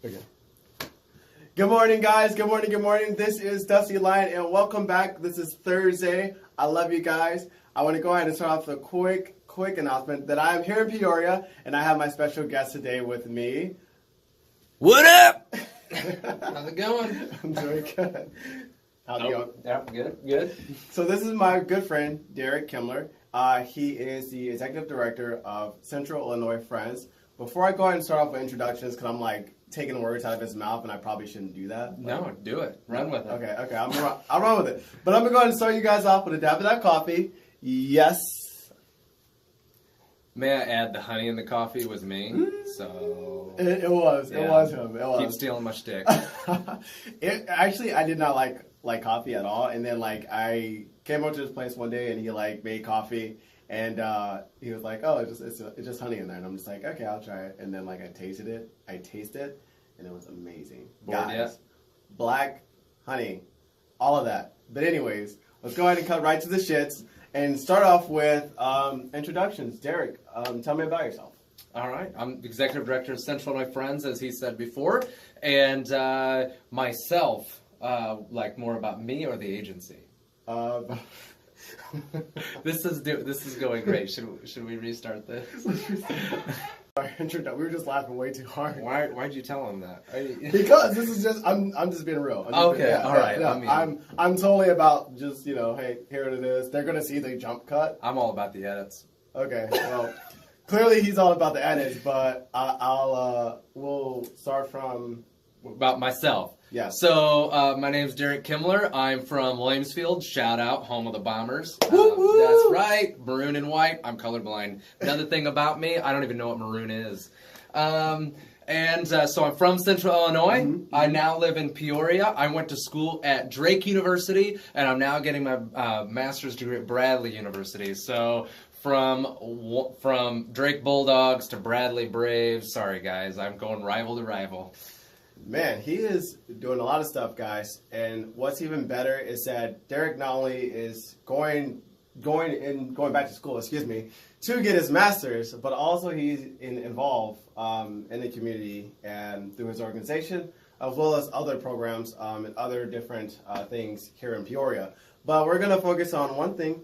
Okay. Good morning, guys. Good morning. Good morning. This is Dusty Lion, and welcome back. This is Thursday. I love you guys. I want to go ahead and start off with a quick announcement that I am here in Peoria, and I have my special guest today with me. What up? How's it going? I'm doing good. How's it going? Yep, good. So this is my good friend, Deric Kimler. He is the executive director of Central Illinois Friends. Before I go ahead and start off with introductions, because I'm like taking words out of his mouth, and I probably shouldn't do that. No, do it. Run with it. Okay, I'll run with it. But I'm going to go ahead and start you guys off with a dab of that coffee. Yes. May I add the honey in the coffee was me, so... It was him. It was. Keep stealing my shtick. Actually, I did not like coffee at all, and then I came over to his place one day, and he made coffee, and he was like, "Oh, it's just honey in there," and I'm just like, "Okay, I'll try it." And then I tasted it, and it was amazing. Bored yet? Black honey, all of that. But anyways, let's go ahead and cut right to the shits and start off with introductions. Deric, tell me about yourself. All right. I'm executive director of Central Illinois Friends, as he said before, and myself, more about me or the agency. This is going great. Should we restart this? We were just laughing way too hard. Why'd you tell him that? Because this is just I'm just being real. All right. Yeah. I'm totally about just hey, here it is. They're gonna see the jump cut. I'm all about the edits. Okay, well, clearly he's all about the edits, but we'll start from about myself. Yeah. So my name's Deric Kimler. I'm from Williamsfield. Shout out, home of the Bombers. Woo-woo! That's right, maroon and white. I'm colorblind. Another thing about me, I don't even know what maroon is. So I'm from Central Illinois. Mm-hmm. I now live in Peoria. I went to school at Drake University, and I'm now getting my master's degree at Bradley University. So from Drake Bulldogs to Bradley Braves. Sorry, guys, I'm going rival to rival. Man, he is doing a lot of stuff, guys. And what's even better is that Deric not only is going back to school, to get his master's, but also he's involved in the community and through his organization, as well as other programs and other different things here in Peoria. But we're going to focus on one thing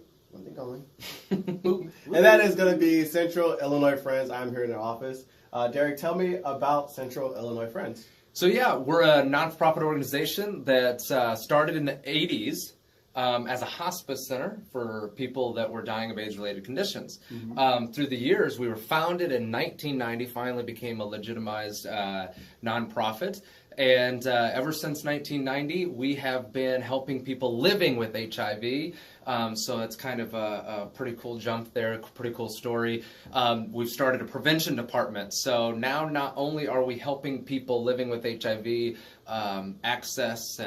only, and that is going to be Central Illinois Friends. I'm here in their office. Deric, tell me about Central Illinois Friends. So yeah, we're a non-profit organization that started in the 80s as a hospice center for people that were dying of AIDS-related conditions. Mm-hmm. Through the years, we were founded in 1990, finally became a legitimized nonprofit. And ever since 1990, we have been helping people living with HIV. So it's kind of a pretty cool jump there, pretty cool story. We've started a prevention department. So now not only are we helping people living with HIV access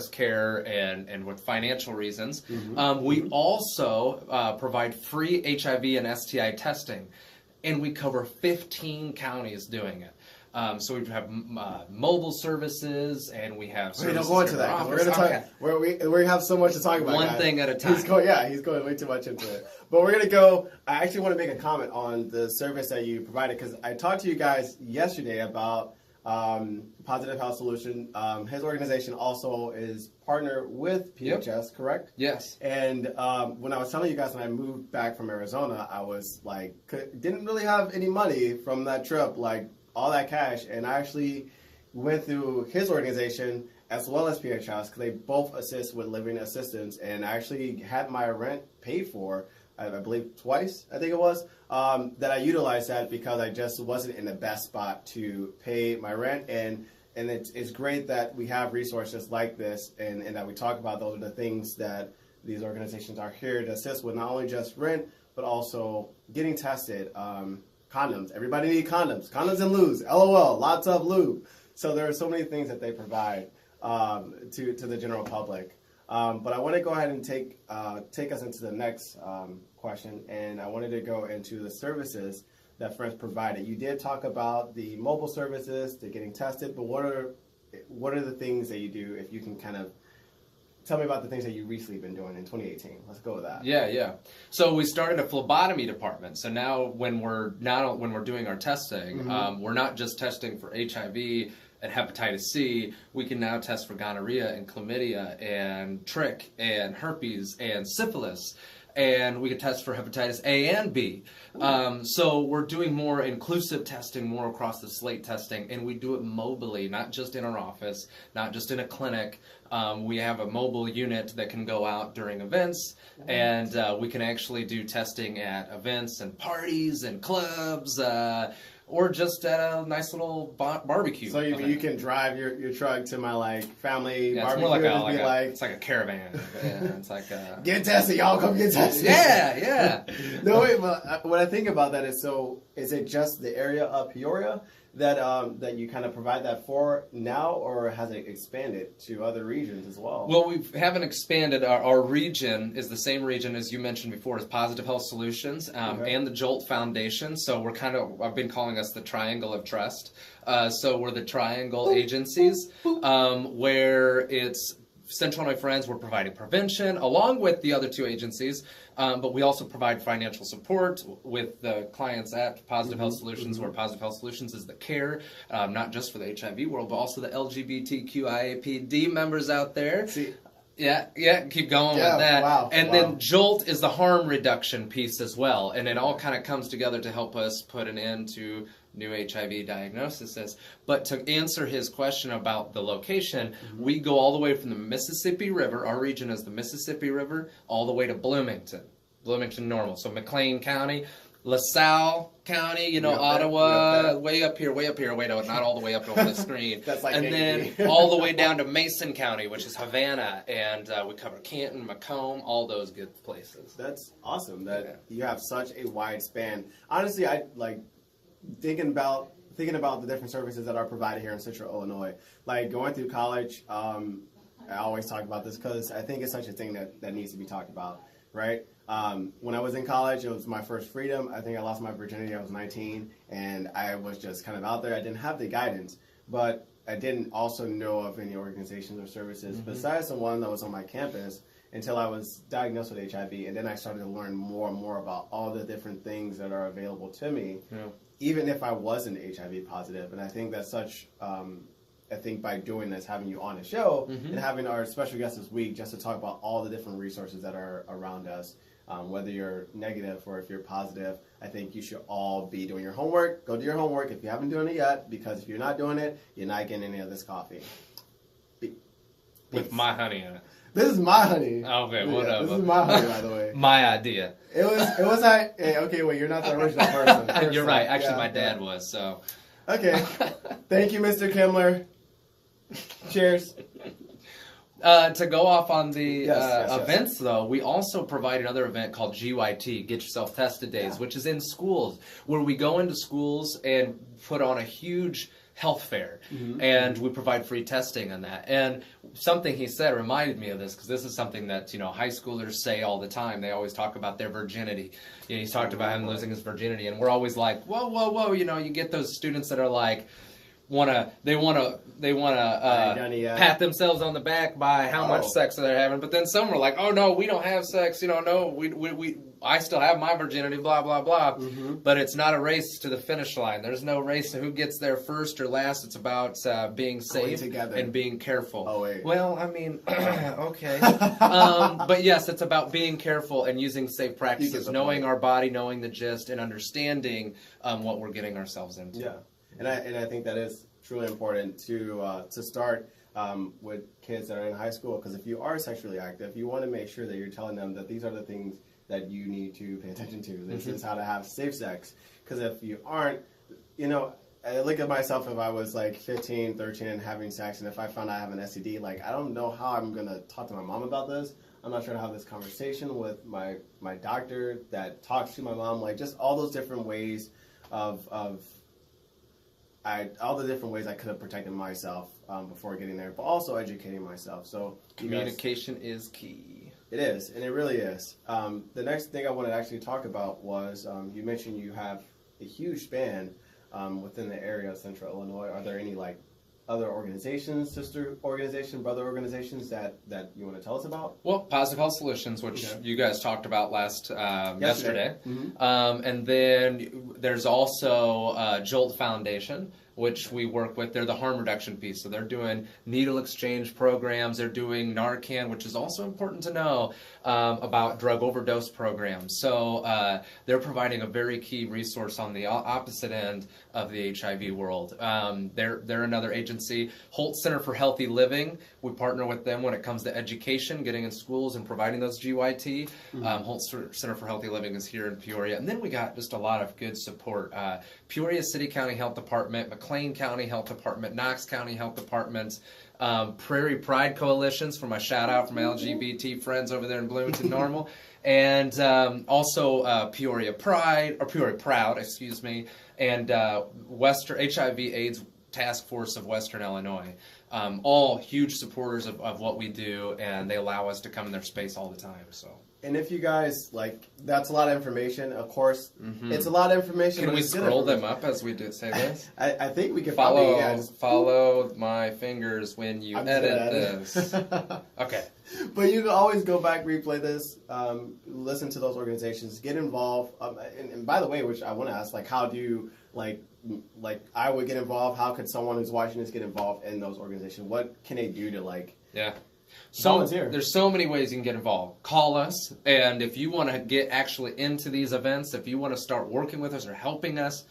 care and with financial reasons, mm-hmm. We also provide free HIV and STI testing. And we cover 15 counties doing it. So we have mobile services, and we have services. Don't go into that. We're going to talk. We have so much to talk about. One guys. thing at a time. He's going way too much into it. But we're going to go. I actually want to make a comment on the service that you provided, because I talked to you guys yesterday about Positive Health Solution. His organization also is partner with PHS, yep. Correct? Yes. And when I was telling you guys when I moved back from Arizona, I was didn't really have any money from that trip, all that cash, and I actually went through his organization as well as PHS, because they both assist with living assistance, and I actually had my rent paid for, I believe twice, I think it was, that I utilized that because I just wasn't in the best spot to pay my rent, and it's great that we have resources like this, and that we talk about those are the things that these organizations are here to assist with, not only just rent, but also getting tested, condoms. Everybody needs condoms. Condoms and lubes. LOL. Lots of lube. So there are so many things that they provide to the general public. But I want to go ahead and take us into the next question, and I wanted to go into the services that Friends provided. You did talk about the mobile services, the getting tested, but what are the things that you do, if you can kind of tell me about the things that you recently been doing in 2018. Let's go with that. Yeah. So we started a phlebotomy department. So now when we're doing our testing, we're not just testing for HIV and hepatitis C. We can now test for gonorrhea and chlamydia and trich and herpes and syphilis. And we can test for hepatitis A and B. So we're doing more inclusive testing, more across the slate testing, and we do it mobily, not just in our office, not just in a clinic. We have a mobile unit that can go out during events, and we can actually do testing at events and parties and clubs, or just at a nice little barbecue. So you can drive your truck to my like family Yeah, barbecue. it's more and it's like a caravan. Yeah, it's like get tested, y'all come get tested. Yeah. No, wait, but when I think about that, is it just the area of Peoria that you kind of provide that for now, or has it expanded to other regions as well? Well, we haven't expanded. Our region is the same region as you mentioned before as Positive Health Solutions and the Jolt Foundation. So we're I've been calling us the Triangle of Trust. So we're the triangle agencies where it's Central Illinois Friends. We're providing prevention along with the other two agencies, but we also provide financial support with the clients at Positive Health Solutions, where Positive Health Solutions is the care, not just for the HIV world, but also the LGBTQIAPD members out there. See, Yeah, keep going with that. Wow, and then Jolt is the harm reduction piece as well, and it all kind of comes together to help us put an end to new HIV diagnoses. But to answer his question about the location, we go all the way from the Mississippi River. Our region is the Mississippi River, all the way to Bloomington normal. So McLean County, LaSalle County, Ottawa, way up here. Wait, no, not all the way up over the screen. That's like and then all the way down to Mason County, which is Havana, and we cover Canton, Macomb, all those good places. That's awesome that you have such a wide span. Honestly, I like thinking about the different services that are provided here in Central Illinois. Like going through college, I always talk about this because I think it's such a thing that needs to be talked about, right? When I was in college, it was my first freedom. I think I lost my virginity. I was 19, and I was just kind of out there. I didn't have the guidance, but I didn't also know of any organizations or services besides the one that was on my campus until I was diagnosed with HIV, and then I started to learn more and more about all the different things that are available to me, even if I wasn't HIV positive. And I think that's such, I think by doing this, having you on the show and having our special guest this week just to talk about all the different resources that are around us, whether you're negative or if you're positive, I think you should all be doing your homework. Go do your homework if you haven't done it yet, because if you're not doing it, you're not getting any of this coffee. With my honey in it. This is my honey. Okay, whatever. This is my honey, by the way. My idea. It was like, hey, okay, wait, you're not the original person. You're right. Actually, my dad was, so. Okay. Thank you, Mr. Kimler. Cheers. To go off on the Yes. events, though, we also provide another event called GYT, Get Yourself Tested Days, which is in schools, where we go into schools and put on a huge health fair, and we provide free testing on that. And something he said reminded me of this, because this is something that high schoolers say all the time. They always talk about their virginity. He's talked about him losing his virginity, and we're always like, whoa. You get those students that are like, they want to pat themselves on the back by how much sex they're having, but then some are like, oh no, we don't have sex, no, I still have my virginity, blah blah blah. But it's not a race to the finish line. There's no race to who gets there first or last. It's about being safe and being careful. Oh wait. Well, I mean, okay, but yes, it's about being careful and using safe practices, knowing our body, knowing the gist, and understanding what we're getting ourselves into. Yeah. And I think that is truly important to start with kids that are in high school, because if you are sexually active, you want to make sure that you're telling them that these are the things that you need to pay attention to. This is how to have safe sex. Because if you aren't, I look at myself if I was like 15, 13 and having sex, and if I found out I have an STD, like I don't know how I'm going to talk to my mom about this. I'm not sure to have this conversation with my doctor that talks to my mom, like just all those different ways of all the different ways I could have protected myself before getting there, but also educating myself. So communication is key. It is, and it really is. The next thing I wanted to actually talk about was you mentioned you have a huge span within the area of Central Illinois. Are there any like other organizations, sister organization, brother organizations that you want to tell us about? Well, Positive Health Solutions, which you guys talked about yesterday. And then there's also Jolt Foundation, which we work with. They're the harm reduction piece. So they're doing needle exchange programs. They're doing Narcan, which is also important to know about drug overdose programs. So they're providing a very key resource on the opposite end of the HIV world. They're another agency. Holt Center for Healthy Living. We partner with them when it comes to education, getting in schools and providing those GYT. Holt Center for Healthy Living is here in Peoria. And then we got just a lot of good support. Peoria City County Health Department, McLean County Health Department, Knox County Health Department, Prairie Pride Coalitions for my shout out for my LGBT friends over there in Bloomington Normal, and also Peoria Proud, excuse me, and Western HIV/AIDS Task Force of Western Illinois. All huge supporters of what we do, and they allow us to come in their space all the time. So. And if you guys, that's a lot of information. Of course, it's a lot of information. Can we scroll them up as we do say this? I think we can follow my fingers when you edit this. Okay. But you can always go back, replay this, listen to those organizations, get involved. And by the way, which I want to ask, how do you, I would get involved. How could someone who's watching this get involved in those organizations? What can they do to, Yeah. So there's so many ways you can get involved. Call us, and if you want to get actually into these events, if you want to start working with us or helping us,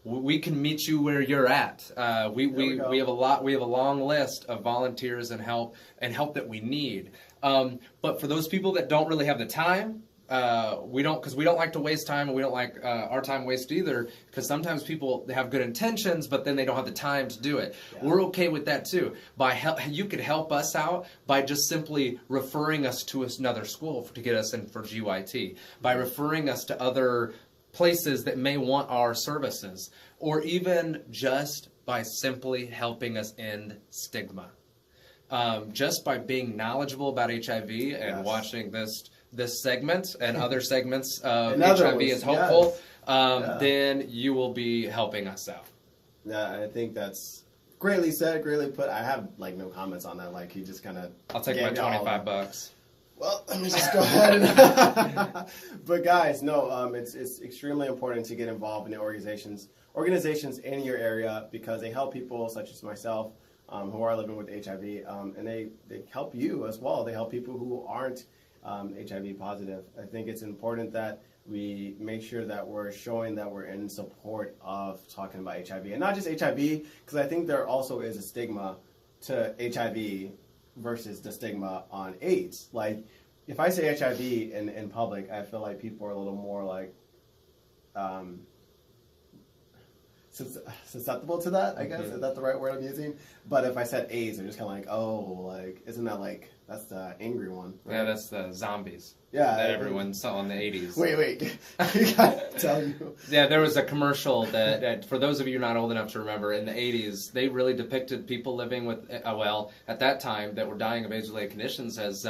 we can meet you where you're at. We have a long list of volunteers and help that we need. But for those people that don't really have the time, we don't like to waste time, and we don't like our time wasted either, because sometimes people, they have good intentions, but then they don't have the time to do it. Yeah. We're okay with that too. You could help us out by just simply referring us to another school to get us in for GYT, by referring us to other places that may want our services, or even just by simply helping us end stigma. Just by being knowledgeable about HIV and watching this segment and other segments of HIV is hopeful, then you will be helping us out. Yeah, I think that's greatly said, greatly put. I have no comments on that. He just kind of. I'll take my $25. Well, let me just go ahead and. But guys, no, it's extremely important to get involved in the organizations in your area, because they help people such as myself who are living with HIV, and they help you as well. They help people who aren't HIV positive. I think it's important that we make sure that we're showing that we're in support of talking about HIV, and not just HIV, because I think there also is a stigma to HIV versus the stigma on AIDS. If I say HIV in public, I feel like people are a little more susceptible to that, I guess. Is that the right word I'm using? But if I said AIDS, they're just kind of isn't that that's the angry one? Right? Yeah, that's the zombies. Yeah. That everyone saw in the 80s. Wait. I gotta tell you. Yeah, there was a commercial that, for those of you not old enough to remember, in the 80s, they really depicted people living with, at that time, that were dying of AIDS-related conditions as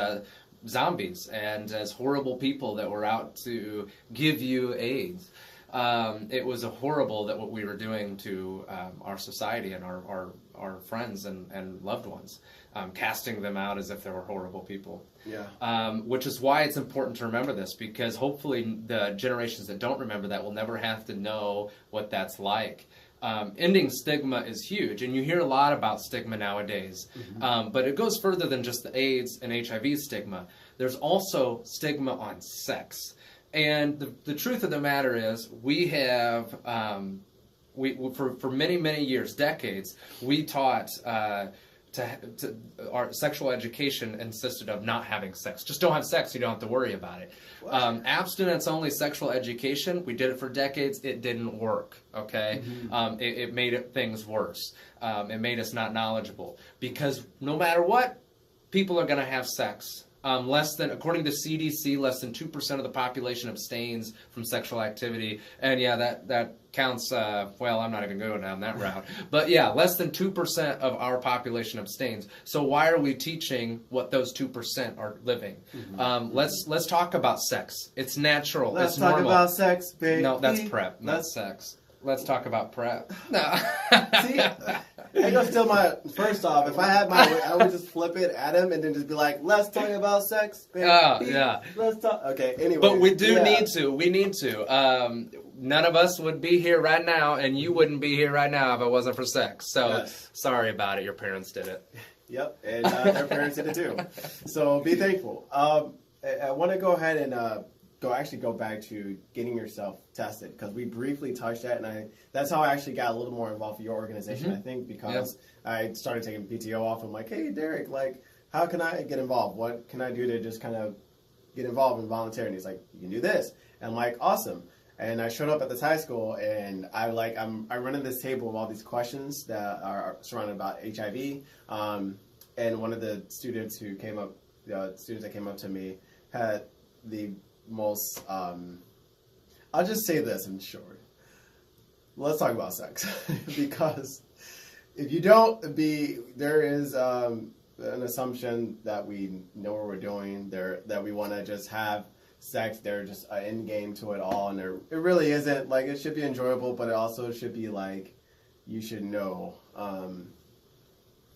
zombies and as horrible people that were out to give you AIDS. It was horrible that what we were doing to our society and our friends and loved ones, casting them out as if they were horrible people. Yeah. Which is why it's important to remember this, because hopefully the generations that don't remember that will never have to know what that's like. Ending stigma is huge, and you hear a lot about stigma nowadays, but it goes further than just the AIDS and HIV stigma. There's also stigma on sex. And the truth of the matter is, we have, for many, many years, decades, we taught our sexual education insisted of not having sex. Just don't have sex, you don't have to worry about it. Abstinence-only sexual education, we did it for decades, it didn't work, okay? It made things worse. It made us not knowledgeable. Because no matter what, people are going to have sex. According to CDC, less than 2% of the population abstains from sexual activity. And yeah, that counts, I'm not even going down that route. But yeah, less than 2% of our population abstains. So why are we teaching what those 2% are living? Let's talk about sex. It's natural. Let's it's talk normal. about sex, baby. No, that's PrEP, not sex. Let's talk about PrEP. No. See, It goes still my first off. If I had my way, I would just flip it at him and then just be like, "Let's talk about sex." Baby. Yeah. Let's talk. Okay. Anyway, but we do need to. We need to. None of us would be here right now, and you wouldn't be here right now if it wasn't for sex. So sorry about it. Your parents did it. Yep, and their parents did it too. So be thankful. I want to go ahead and go back to getting yourself tested, because we briefly touched that, and that's how I actually got a little more involved with your organization. I think because I started taking PTO off. I'm like, hey, Deric, like, how can I get involved? What can I do to just kind of get involved and volunteer? And he's like, you can do this. And I'm like, awesome. And I showed up at this high school, and I'm running this table with all these questions that are surrounded about HIV. And one of the students that came up to me had the most, I'll just say this in short. Let's talk about sex. Because if you don't there is an assumption that we know what we're doing, that we want to just have sex. There's just an end game to it all, and it really isn't. Like, it should be enjoyable, but it also should be like, you should know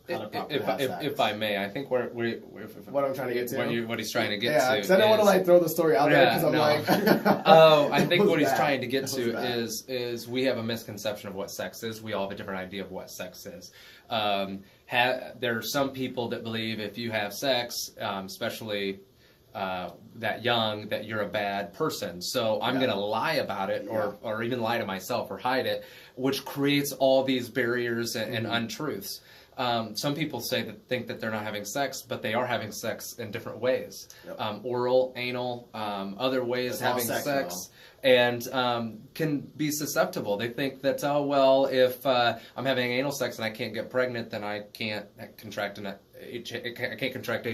if I may, I think what I'm trying to get to. What he's trying to get to. Yeah, because I don't want to like throw the story out there, because I'm like. I think what he's trying to get to is we have a misconception of what sex is. We all have a different idea of what sex is. There are some people that believe if you have sex, especially that young, that you're a bad person. So I'm going to lie about it, or even lie to myself or hide it, which creates all these barriers and untruths. Some people think that they're not having sex, but they are having sex in different ways. Oral, anal, other ways having sex. And can be susceptible. They think that, if I'm having anal sex and I can't get pregnant, then I can't contract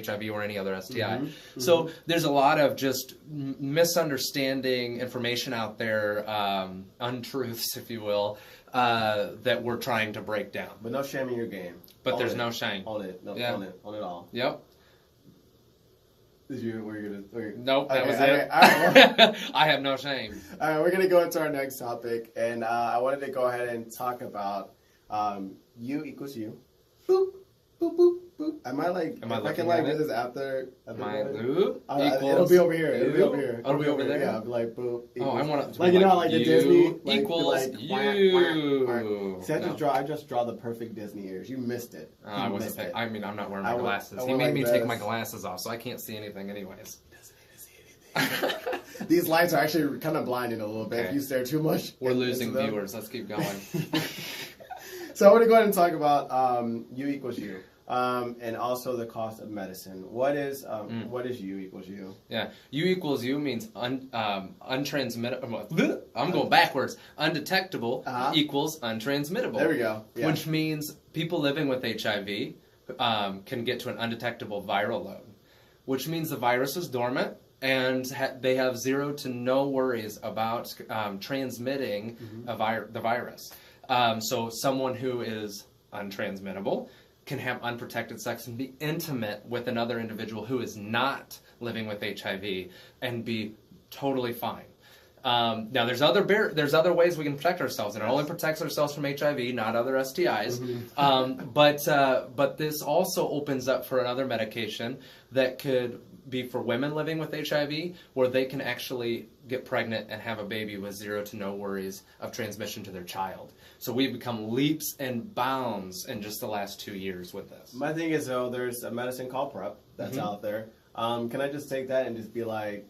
HIV or any other STI. So there's a lot of just misunderstanding information out there, untruths, if you will, that we're trying to break down. But no shame in your game. But there's no shame. Own it. Own it all. Yep. Nope, that was it. Okay, all right, well, I have no shame. All right, we're going to go into our next topic, and I wanted to go ahead and talk about you equals you. Boop, boop, boop, boop. If I can do this after. My loop it'll be over here. It'll be over there? Yeah, I'll be like, boop. Equals. I want to like, you know, like the Disney. Equals you. See, I just draw the perfect Disney ears. You missed it. I wasn't paying. I mean, I'm not wearing my glasses. He made me take my glasses off, so I can't see anything anyways. These lights are actually kind of blinding a little bit. If you stare too much. We're losing viewers. Let's keep going. So I want to go ahead and talk about you equals you. And also the cost of medicine. What is you equals you? Yeah, you equals you means untransmittable. I'm going backwards. Undetectable equals untransmittable. There we go. Yeah. Which means people living with HIV can get to an undetectable viral load, which means the virus is dormant and they have zero to no worries about transmitting the virus. So someone who is untransmittable can have unprotected sex and be intimate with another individual who is not living with HIV and be totally fine. Now, there's other ways we can protect ourselves, and it only protects ourselves from HIV, not other STIs. But this also opens up for another medication that could be for women living with HIV, where they can actually get pregnant and have a baby with zero to no worries of transmission to their child. So we've become leaps and bounds in just the last 2 years with this. My thing is, though, there's a medicine called PrEP that's out there. Can I just take that and just be like,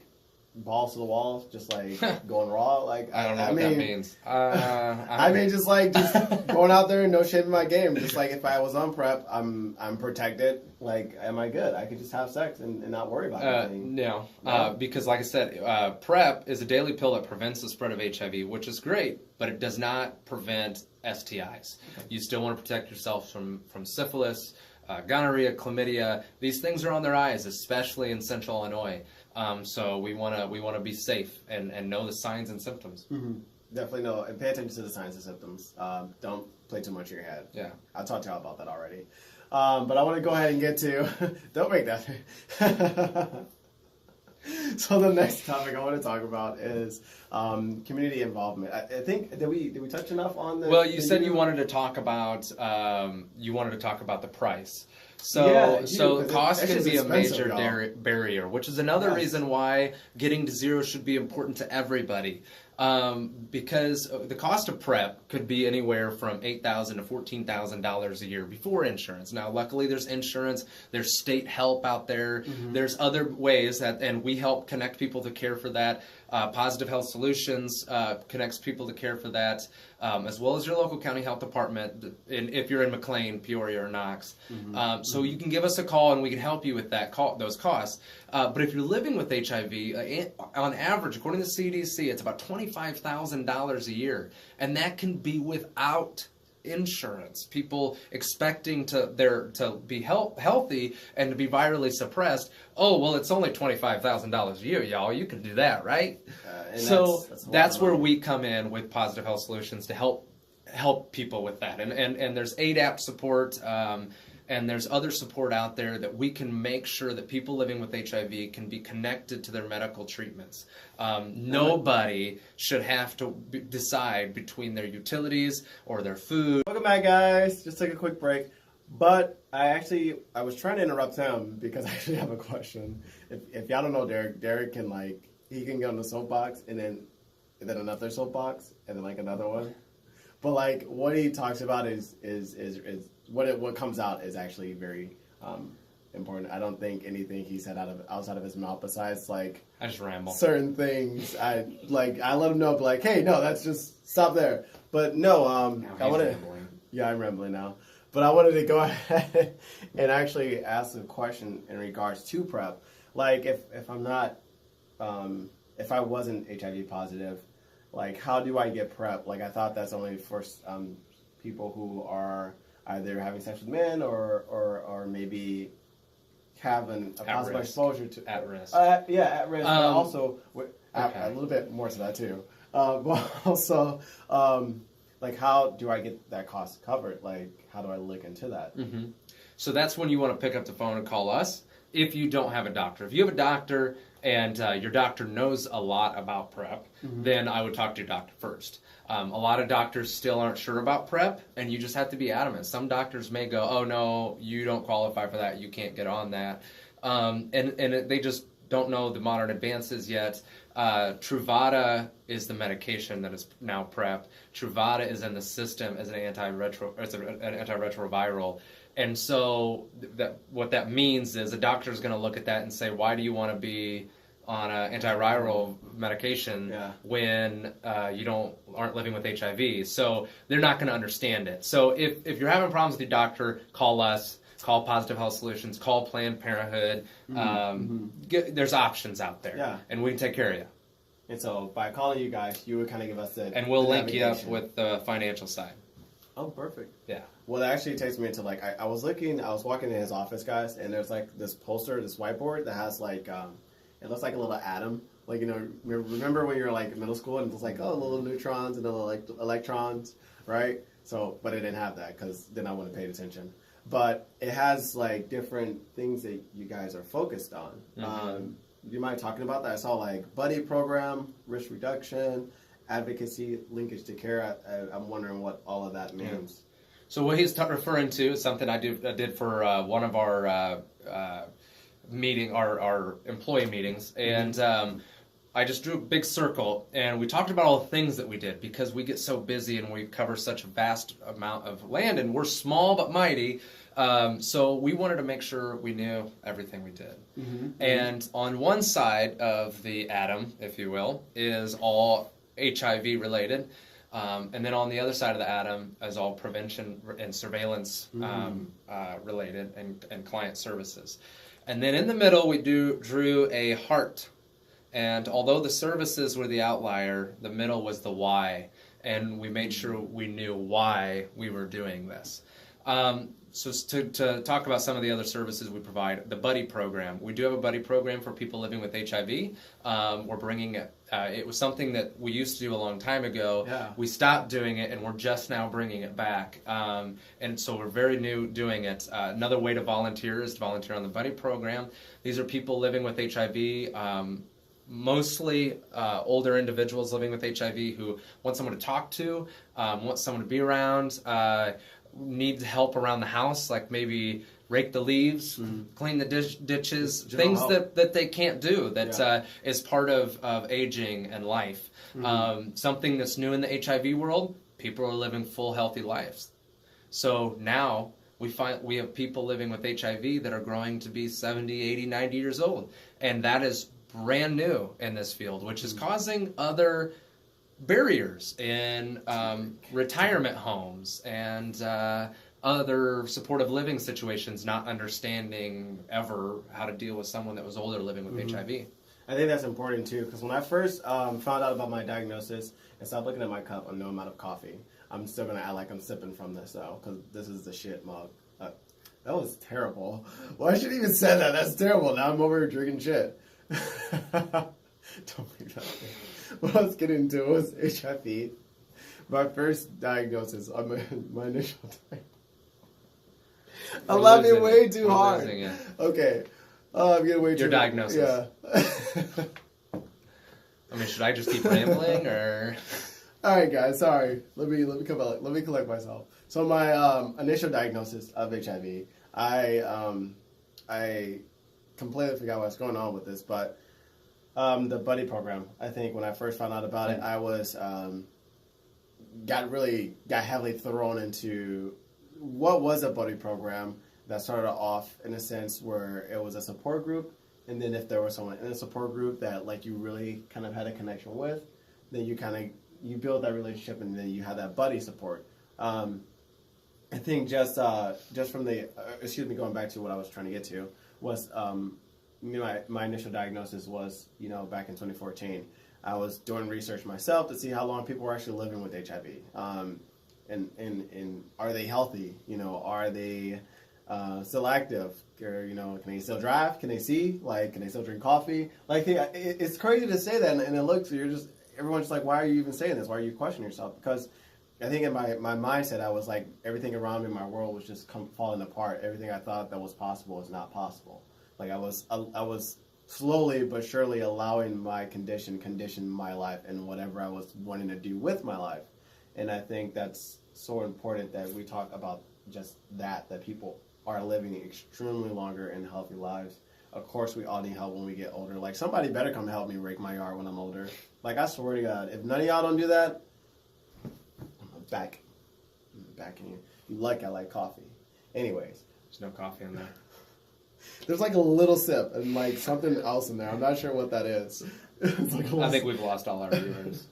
balls to the walls, just like going raw? Like, I don't know what that means. I mean, just going out there and no shame in my game. Just like if I was on PrEP, I'm protected. Like, am I good? I could just have sex and not worry about anything. No, because like I said, PrEP is a daily pill that prevents the spread of HIV, which is great, but it does not prevent STIs. Okay. You still want to protect yourself from syphilis, gonorrhea, chlamydia. These things are on their eyes, especially in Central Illinois. So we want to be safe and know the signs and symptoms. Definitely know and pay attention to the signs and symptoms. Don't play too much in your head. Yeah, I talked to y'all about that already. But I want to go ahead and get to. Don't make that. So the next topic I want to talk about is community involvement. I think did we touch enough on the? Well, you said you wanted to talk about the price. So Yeah, cost it's can just be a expensive, major y'all. barrier, which is another Yes. reason why getting to zero should be important to everybody. Because the cost of PrEP could be anywhere from $8,000 to $14,000 a year before insurance. Now, luckily, there's insurance, there's state help out there, there's other ways that, and we help connect people to care for that. Positive Health Solutions connects people to care for that, as well as your local county health department, if you're in McLean, Peoria, or Knox. So you can give us a call and we can help you with those costs. But if you're living with HIV, on average, according to the CDC, it's about $25,000 a year, and that can be without insurance. People expecting to be healthy and to be virally suppressed. Oh, well, it's only $25,000 a year, y'all. You can do that, right? And So that's where money. we come in with Positive Health Solutions to help people with that. And there's ADAP support. And there's other support out there that we can make sure that people living with HIV can be connected to their medical treatments. Nobody should have to decide between their utilities or their food. Welcome back, guys. Just take a quick break. But I was trying to interrupt him because I actually have a question. If y'all don't know Deric can he can get on the soapbox and then another soapbox and then another one. But what he talks about is what comes out is actually very important. I don't think anything he said outside of his mouth besides I just ramble. certain things. I let him know, hey, no, that's just stop there. But no, I want to. Yeah, I'm rambling now. But I wanted to go ahead and actually ask a question in regards to PrEP. If I'm not, if I wasn't HIV positive, how do I get PrEP? I thought that's only for people who are either having sex with men or maybe have a possible exposure to at risk. At risk, but also a little bit more to that too. But also, how do I get that cost covered? How do I look into that? Mm-hmm. So that's when you want to pick up the phone and call us if you don't have a doctor. If you have a doctor and your doctor knows a lot about PrEP, then I would talk to your doctor first. A lot of doctors still aren't sure about PrEP, and you just have to be adamant. Some doctors may go, oh, no, you don't qualify for that, you can't get on that. They just don't know the modern advances yet. Truvada is the medication that is now PrEP. Truvada is in the system as an antiretroviral. And so what that means is a doctor is going to look at that and say, why do you want to be on an antiviral medication when you aren't living with HIV? So they're not going to understand it. So if you're having problems with your doctor, call us. Call Positive Health Solutions. Call Planned Parenthood. There's options out there, and we can take care of you. And so by calling you guys, you would kind of give us and we'll link you up with the financial side. Oh, perfect. Yeah. Well, that actually takes me into I was walking in his office, guys, and there's this poster, this whiteboard that has it looks like a little atom. Remember when you were in middle school and it was little neutrons and little electrons, right? So, but it didn't have that because then I wouldn't have paid attention. But it has different things that you guys are focused on. Do you mind talking about that? I saw buddy program, risk reduction, advocacy, linkage to care. I'm wondering what all of that means. Yeah. So what he's referring to is something I did for one of our our employee meetings, and I just drew a big circle, and we talked about all the things that we did because we get so busy and we cover such a vast amount of land, and we're small but mighty. So we wanted to make sure we knew everything we did. And on one side of the atom, if you will, is all HIV related. And then on the other side of the atom is all prevention and surveillance related and client services. And then in the middle we drew a heart. And although the services were the outlier, the middle was the why. And we made sure we knew why we were doing this. So to talk about some of the other services we provide, the buddy program. We do have a buddy program for people living with HIV. We're bringing it. It was something that we used to do a long time ago. Yeah. We stopped doing it, and we're just now bringing it back. And so we're very new doing it. Another way to volunteer is to volunteer on the buddy program. These are people living with HIV. Mostly older individuals living with HIV who want someone to talk to, want someone to be around, need help around the house, like maybe rake the leaves, clean the ditches, things that they can't do that is part of aging and life. Something that's new in the HIV world, people are living full, healthy lives. So now we have people living with HIV that are growing to be 70, 80, 90 years old. And that is brand new in this field, which is causing other barriers in retirement homes and other supportive living situations, not understanding ever how to deal with someone that was older living with HIV. I think that's important too, because when I first found out about my diagnosis and stopped looking at my cup, I know I'm out of coffee. I'm still going to act like I'm sipping from this though, because this is the shit mug. That was terrible. Well, I shouldn't even say that. That's terrible. Now I'm over here drinking shit. Don't make that thing. What I was getting into was HIV. My first diagnosis, my initial diagnosis. I'm laughing way too hard. Okay. I'm getting way too. Your diagnosis. Yeah. I mean, should I just keep rambling or? All right, guys. Sorry. Let me collect myself. So my initial diagnosis of HIV, I completely forgot what's going on with this, but the buddy program. I think when I first found out about it, I was got heavily thrown into what was a buddy program that started off in a sense where it was a support group, and then if there was someone in a support group that like you really kind of had a connection with, then you build that relationship, and then you have that buddy support. I think just from the going back to what I was trying to get to was my initial diagnosis was back in 2014. I was doing research myself to see how long people were actually living with HIV, and are they healthy? Are they still active? Or, can they still drive? Can they see? Like, can they still drink coffee? Like, it's crazy to say that, and it looks everyone's just like, why are you even saying this? Why are you questioning yourself? Because I think in my mindset, I was like, everything around me in my world was just falling apart. Everything I thought that was possible was not possible. Like I was slowly but surely allowing my condition my life and whatever I was wanting to do with my life. And I think that's so important that we talk about just that people are living extremely longer and healthy lives. Of course, we all need help when we get older. Like, somebody better come help me rake my yard when I'm older. Like, I swear to God, if none of y'all don't do that, I'm backing you. You like I like coffee. Anyways. There's no coffee in there. There's like a little sip and like something else in there. I'm not sure what that is. It's like I think we've lost all our viewers.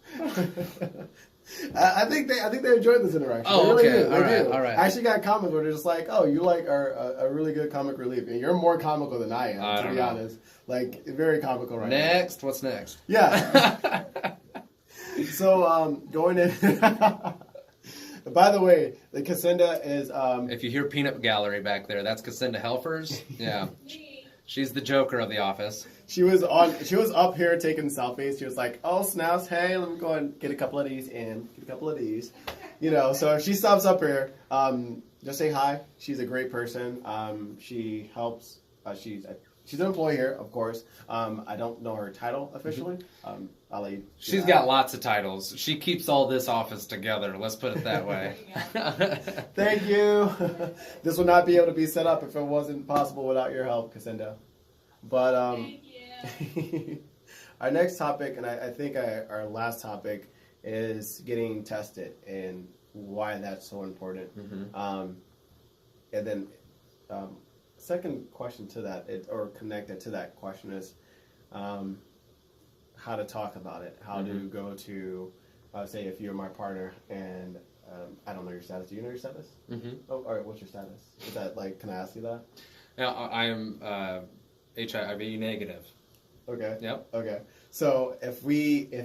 I think they enjoyed this interaction. Oh, they okay. really do. All right. I actually got comments where they're just like, "Oh, you like are a really good comic relief, and you're more comical than I am." To be honest, like very comical right now. Next, what's next? Yeah. So going in. By the way, the Cassandra is. If you hear Peanut Gallery back there, that's Cassandra Helfers. Yeah. She's the Joker of the office. She was up here taking selfies. She was like, "Oh, snaps! Hey, let me go and get a couple of these and get a couple of these." So if she stops up here, just say hi. She's a great person. She helps. She's an employee here, of course. I don't know her title officially. I'll let you. She's got lots of titles. She keeps all this office together. Let's put it that way. Thank you. This would not be able to be set up if it wasn't possible without your help, Cassandra. But Thank you. Our next topic, and I think our last topic, is getting tested and why that's so important. And then second question to that, or connected to that question, is how to talk about it. How to go to, say, if you're my partner and I don't know your status. Do you know your status? Oh, all right. What's your status? Is that like? Can I ask you that? Yeah, I am HIV negative. Okay. Yep. Okay. So if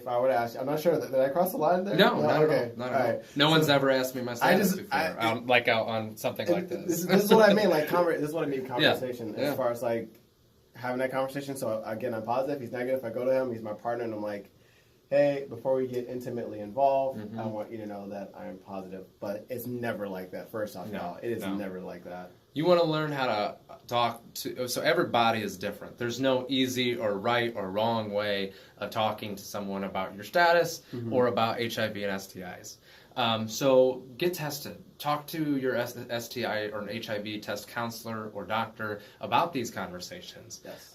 I were to ask you, I'm not sure, did I cross the line there? No, not okay. at all. Not at all. Right. No one's ever asked me my status before, out on something like this. This is what I mean, like, this is what I mean, conversation, Yeah. as far as, like, having that conversation. So, again, I'm positive, he's negative. I go to him, he's my partner, and I'm like, hey, before we get intimately involved, I want you to know that I am positive. But it's never like that, first off. No, it is never like that. You want to learn how to talk to, so everybody is different. There's no easy or right or wrong way of talking to someone about your status or about HIV and STIs. So get tested. Talk to your STI or an HIV test counselor or doctor about these conversations. Yes.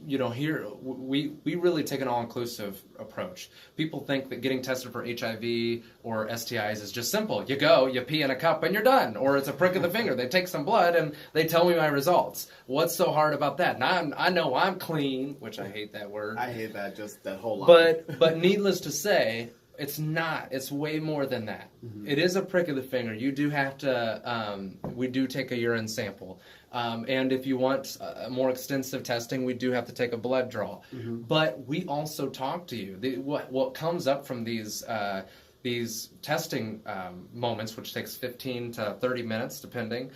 Here we really take an all-inclusive approach. People think that getting tested for HIV or STIs is just simple. You go, you pee in a cup, and you're done. Or it's a prick of the finger. They take some blood, and they tell me my results. What's so hard about that? Now I know I'm clean, which I hate that word. I hate that, just that whole line. But needless to say, it's not. It's way more than that. It is a prick of the finger. You do have to, we do take a urine sample. And if you want more extensive testing, we do have to take a blood draw. But we also talk to you. What comes up from these testing moments, which takes 15 to 30 minutes, depending,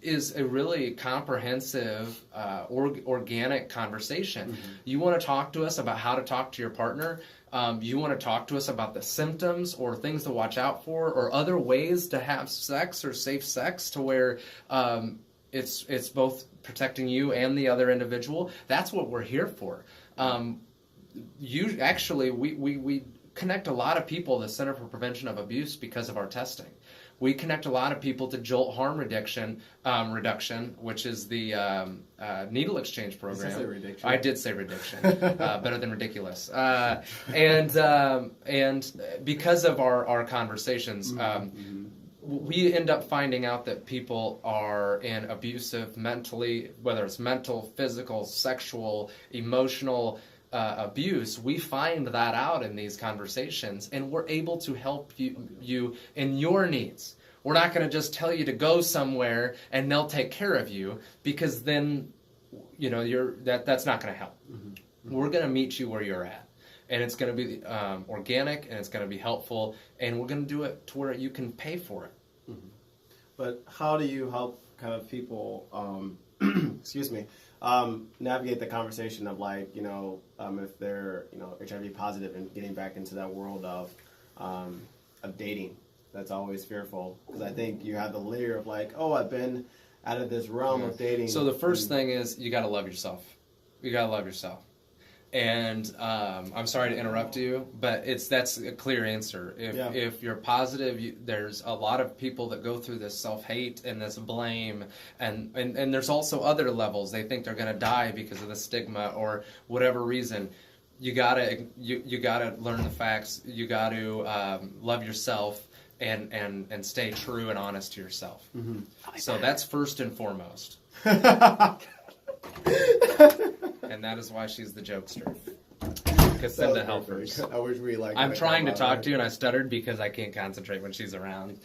is a really comprehensive, organic conversation. You want to talk to us about how to talk to your partner. You want to talk to us about the symptoms or things to watch out for or other ways to have sex or safe sex to where it's both protecting you and the other individual. That's what we're here for. We connect a lot of people to the Center for Prevention of Abuse because of our testing. We connect a lot of people to Jolt Harm Reduction, which is the needle exchange program. I did say reduction, better than ridiculous. And because of our conversations, we end up finding out that people are in abusive mentally, whether it's mental, physical, sexual, emotional abuse. We find that out in these conversations, and we're able to help you in your needs. We're not going to just tell you to go somewhere and they'll take care of you, because then that's not going to help. We're going to meet you where you're at, and it's going to be organic, and it's going to be helpful, and we're going to do it to where you can pay for it. But how do you help kind of people navigate the conversation of, like, if they're HIV positive and getting back into that world of dating? That's always fearful, because I think you have the layer of, like, oh, I've been out of this realm of dating. So the first thing is you got to love yourself. You got to love yourself. And I'm sorry to interrupt you, but that's a clear answer. If you're positive, there's a lot of people that go through this self-hate and this blame, and there's also other levels. They think they're going to die because of the stigma or whatever reason. You gotta learn the facts. You got to love yourself and stay true and honest to yourself. So that's first and foremost. And that is why she's the jokester. Cassandra helpers. I wish we I'm trying to talk to you, and I stuttered because I can't concentrate when she's around.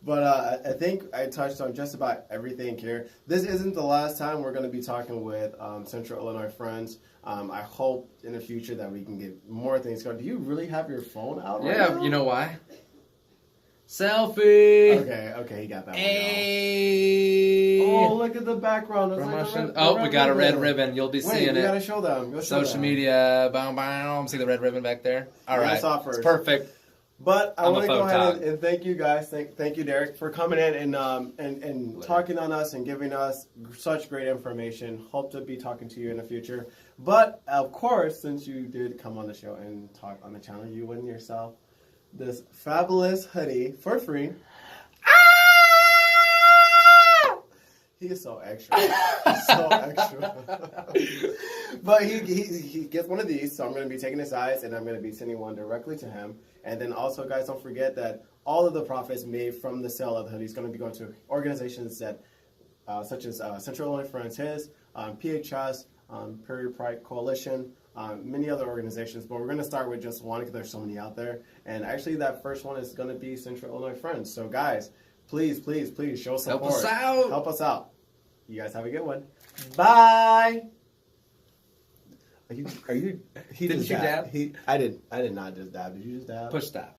But I think I touched on just about everything here. This isn't the last time we're going to be talking with Central Illinois friends. I hope in the future that we can get more things going. Do you really have your phone out right now? Yeah, you know why? Selfie! Okay, he got that Hey. one. Oh, look at the background. We got a red ribbon. You'll be seeing it. You gotta show them. Social media. Bow, bow. See the red ribbon back there? All right. I saw it first. It's perfect. But I want to go ahead and thank you guys. Thank you, Deric, for coming in and talking on us and giving us such great information. Hope to be talking to you in the future. But, of course, since you did come on the show and talk on the channel, you win yourself this fabulous hoodie for free. He is so extra. He's so extra. But he gets one of these, so I'm going to be taking his size, and I'm going to be sending one directly to him. And then also, guys, don't forget that all of the profits made from the sale of the hoodie is going to be going to organizations that, such as Central Illinois Friends, PHS, Prairie Pride Coalition, many other organizations. But we're going to start with just one because there's so many out there. And actually, that first one is going to be Central Illinois Friends. So, guys, please show support. Help us out. Help us out. You guys have a good one. Bye. Are you? He Didn't just you dabbed. dab? I did not just dab. Did you just dab? Push dab.